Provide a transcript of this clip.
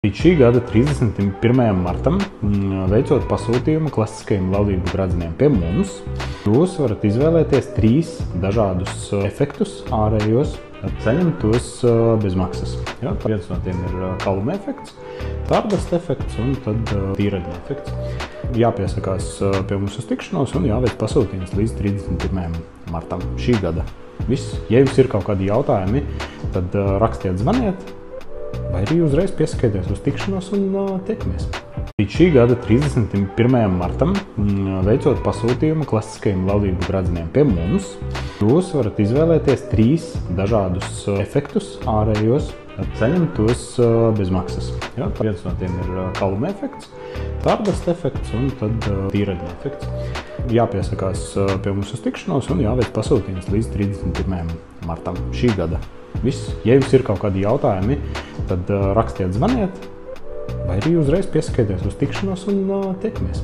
Līdz šī gada 31. martam, veicot pasūtījumu klasiskajiem laulību gradzeniem pie mums, jūs varat izvēlēties 3 dažādus efektus ārējos, saņemt tos bez maksas. Ja? Viens no tiem ir kaluma efekts, Stardust efekts un tad tīraļa efekts. Jāpiesakās pie mums uz tikšanos un jāveic pasūtījums līdz 31. martam šī gada. Viss. Ja jums ir kaut kādi jautājumi, tad rakstiet, zvaniet, vai arī uzreiz piesakieties uz tikšanos un tiekamies. Līdz šī gada 31. martam, veicot pasūtījumu klasiskajiem laulību gradzeniem pie mums, jūs varat izvēlēties 3 dažādus efektus ārējos, saņemt tos bez maksas. Ja? Viens no tiem ir kaluma efekts, Stardust efekts un tad tīraļa efekts. Jāpiesakās pie mums uz tikšanos un jāveic pasūtījums līdz 31. martam šī gada. Viss. Ja jums ir kaut kādi jautājumi, tad rakstiet, zvaniet, vai arī uzreiz piesakieties uz tikšanos un tiekamies.